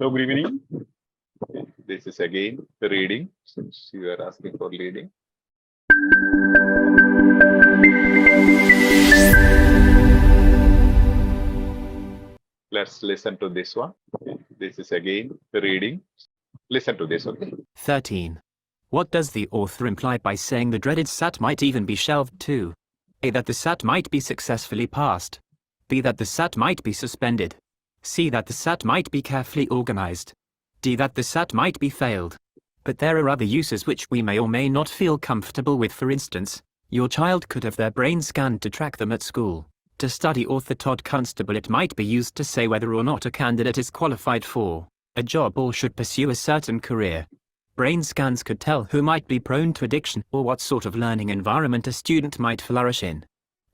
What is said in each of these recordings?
So good evening. This is again the reading, since you are asking for reading. Let's listen to this one. This is again the reading. Listen to this, okay? 13. What does the author imply by saying the dreaded SAT might even be shelved too? A. That the SAT might be successfully passed. B. That the SAT might be suspended. C. That the SAT might be carefully organized. D. That the SAT might be failed. But there are other uses which we may or may not feel comfortable with. For instance, your child could have their brain scanned to track them at school. To study author Todd Constable, it might be used to say whether or not a candidate is qualified for a job or should pursue a certain career. Brain scans could tell who might be prone to addiction or what sort of learning environment a student might flourish in.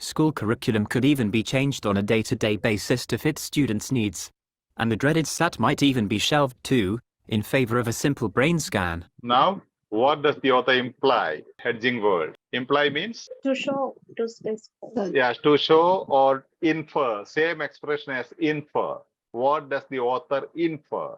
School curriculum could even be changed on a day-to-day basis to fit students' needs. And the dreaded SAT might even be shelved too, in favor of a simple brain scan. Now, what does the author imply? Hedging word. Imply means? To show, to specify. Yes, to show or infer. Same expression as infer. What does the author infer?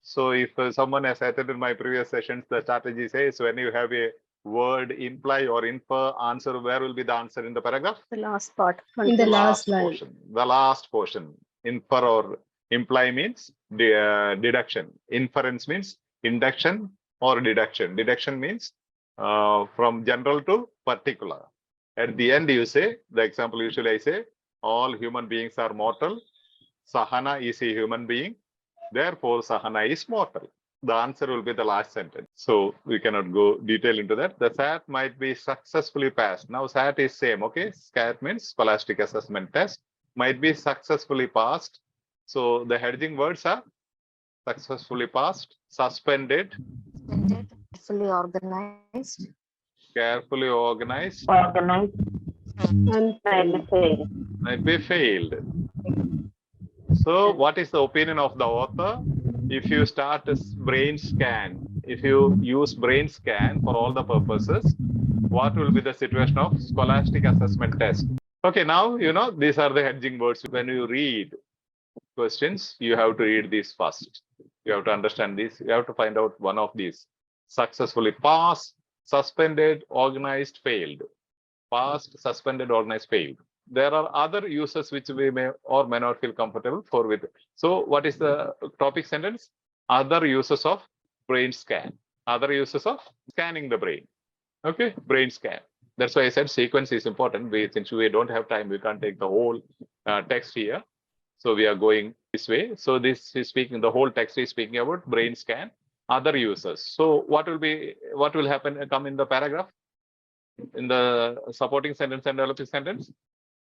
So if someone has attended my previous sessions, the strategy says when you have a word imply or infer answer, where will be the answer in the paragraph? The last part. In the last line. Portion. The last portion. Infer or imply means deduction. Inference means induction or deduction. Deduction means from general to particular. At the end, you say, the example usually I say, all human beings are mortal. Sahana is a human being. Therefore, Sahana is mortal. The answer will be the last sentence. So we cannot go detail into that. The SAT might be successfully passed. Now SAT is same, okay? SAT means Scholastic Assessment Test. Might be successfully passed. So the hedging words are successfully passed, suspended, Fully organized. carefully organized, And might be failed. So what is the opinion of the author? If you start a brain scan, if you use brain scan for all the purposes, what will be the situation of Scholastic Assessment Test? Okay, now, you know, these are the hedging words. When you read questions, you have to read these first. You have to understand this. You have to find out one of these. Successfully passed, suspended, organized, failed. Passed, suspended, organized, failed. There are other uses which we may or may not feel comfortable for with. So what is the topic sentence? Other uses of brain scan. Other uses of scanning the brain. Okay, brain scan. That's why I said sequence is important. Since we don't have time, we can't take the whole text here. So we are going this way. So this is speaking, the whole text is speaking about brain scan, other uses. So what will happen, come in the paragraph? In the supporting sentence and developing sentence?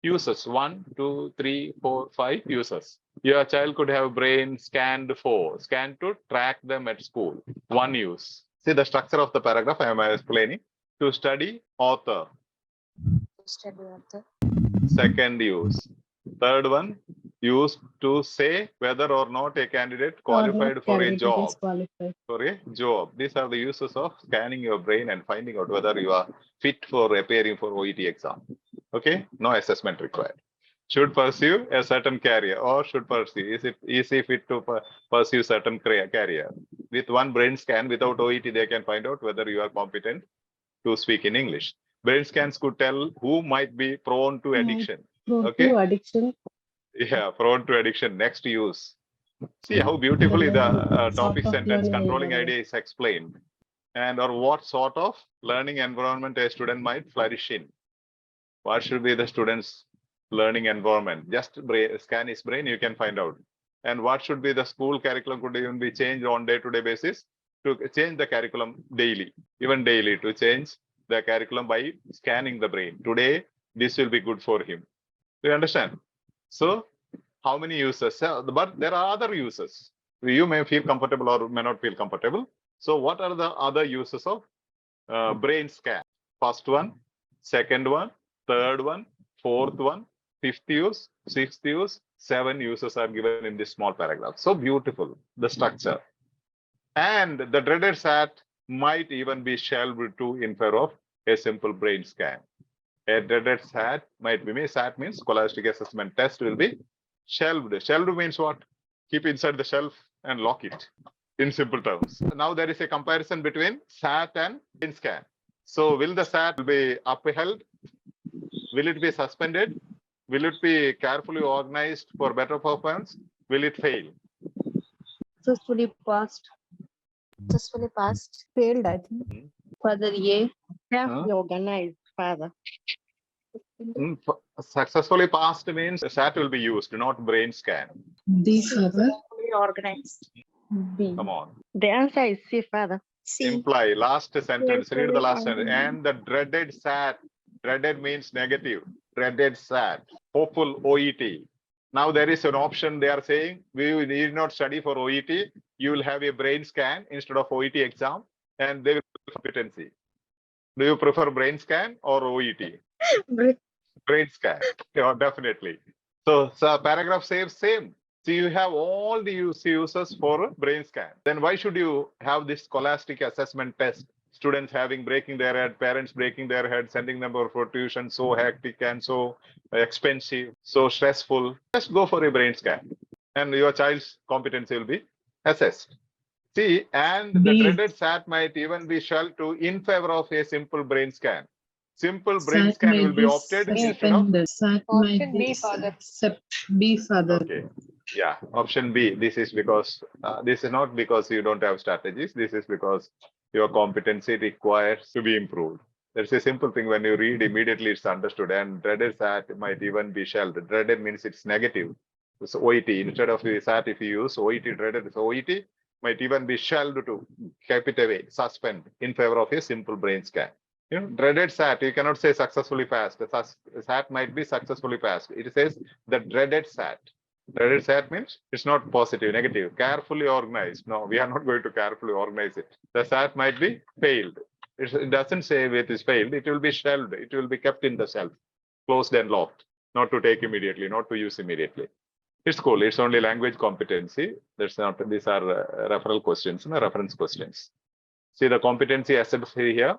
Uses 1, 2, 3, 4, 5 uses. Your child could have brain scanned for, scanned to track them at school. 1 use. See the structure of the paragraph I am explaining. To study author. Study author. Second use. Third one, used to say whether or not a candidate qualified for a job. For a job. These are the uses of scanning your brain and finding out whether you are fit for appearing for OET exam. Okay, no assessment required. Should pursue a certain career or should pursue, is it easy fit to pursue certain career? With one brain scan without OET, they can find out whether you are competent to speak in English. Brain scans could tell who might be prone to addiction. Okay. To addiction. Yeah, prone to addiction. Next use. See how beautifully the topic sentence controlling idea is explained. And or what sort of learning environment a student might flourish in. What should be the student's learning environment? Just scan his brain, you can find out. And what should be the school curriculum could even be changed on day-to-day basis to change the curriculum daily, even daily, to change the curriculum by scanning the brain. Today, this will be good for him. Do you understand? So, how many uses? But there are other uses. You may feel comfortable or may not feel comfortable. So, what are the other uses of brain scan? First one, second one, third one, fourth one, fifth use, sixth use, 7 uses are given in this small paragraph. So beautiful, the structure. And the dreaded SAT might even be shelved to in favor of a simple brain scan. A dreaded SAT might be, SAT means Scholastic Assessment Test will be shelved. Shelved means what? Keep inside the shelf and lock it in simple terms. Now there is a comparison between SAT and brain scan. So will the SAT be upheld? Will it be suspended? Will it be carefully organized for better performance? Will it fail? Successfully passed. Successfully passed. Failed, I think. Father, A. Huh? Organized, Father. Successfully passed means SAT will be used, not brain scan. D, Father. Successfully organized. B. Come on. The answer is C, Father. C. Imply, last sentence, read the last sentence. organized. And the dreaded SAT, dreaded means negative, dreaded SAT, hopeful OET. Now there is an option they are saying, we need not study for OET, you will have a brain scan instead of OET exam, and they will competency. Do you prefer brain scan or OET? Brain scan, yeah, definitely. So paragraph says same. So you have all the uses for brain scan. Then why should you have this scholastic assessment test? Students having breaking their head, parents breaking their head, sending them for tuition, so hectic and so expensive, so stressful. Just go for a brain scan and your child's competency will be assessed. See, and the B. dreaded SAT might even be shelved to in favor of a simple brain scan. Simple brain SAT scan might will be be opted instead of. suspended. SAT Option might B, be Father. B, Father. Okay. Yeah, option B. This is because this is not because you don't have strategies. This is because your competency requires to be improved. There's a simple thing when you read immediately it's understood, and dreaded SAT might even be shelved. Dreaded means it's negative. It's OET. Instead of the SAT, if you use OET, dreaded OET might even be shelved to keep it away, suspend in favor of a simple brain scan. You know, dreaded SAT, you cannot say successfully passed. The SAT might be successfully passed. It says the dreaded SAT. Dreaded SAT means it's not positive, negative, carefully organized. No, we are not going to carefully organize it. The SAT might be failed. It doesn't say it is failed. It will be shelved. It will be kept in the shelf, closed and locked, not to take immediately, not to use immediately. It's cool. It's only language competency. That's not. These are referral questions, reference questions. See the competency assets here,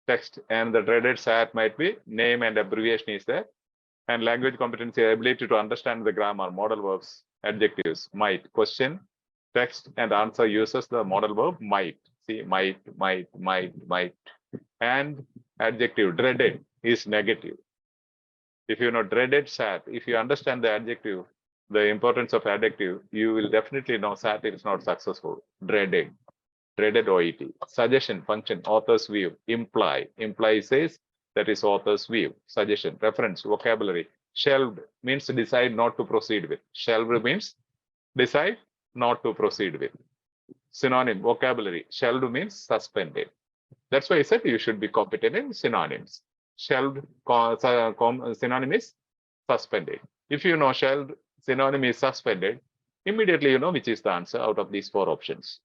text, and the dreaded SAT might be name and abbreviation is there. And language competency, ability to understand the grammar, modal verbs, adjectives, might, question, text, and answer uses the modal verb might. See, might. And adjective, dreaded, is negative. If you know dreaded SAT, if you understand the adjective, the importance of adjective, you will definitely know SAT is not successful. Dreaded OET. Suggestion, function, author's view, imply says, that is author's view. Suggestion, reference, vocabulary. Shelved means decide not to proceed with. Shelved means decide not to proceed with. Synonym, vocabulary. Shelved means suspended. That's why I said you should be competent in synonyms. Shelved synonym is suspended. If you know shelved synonym is suspended, immediately you know which is the answer out of these four options.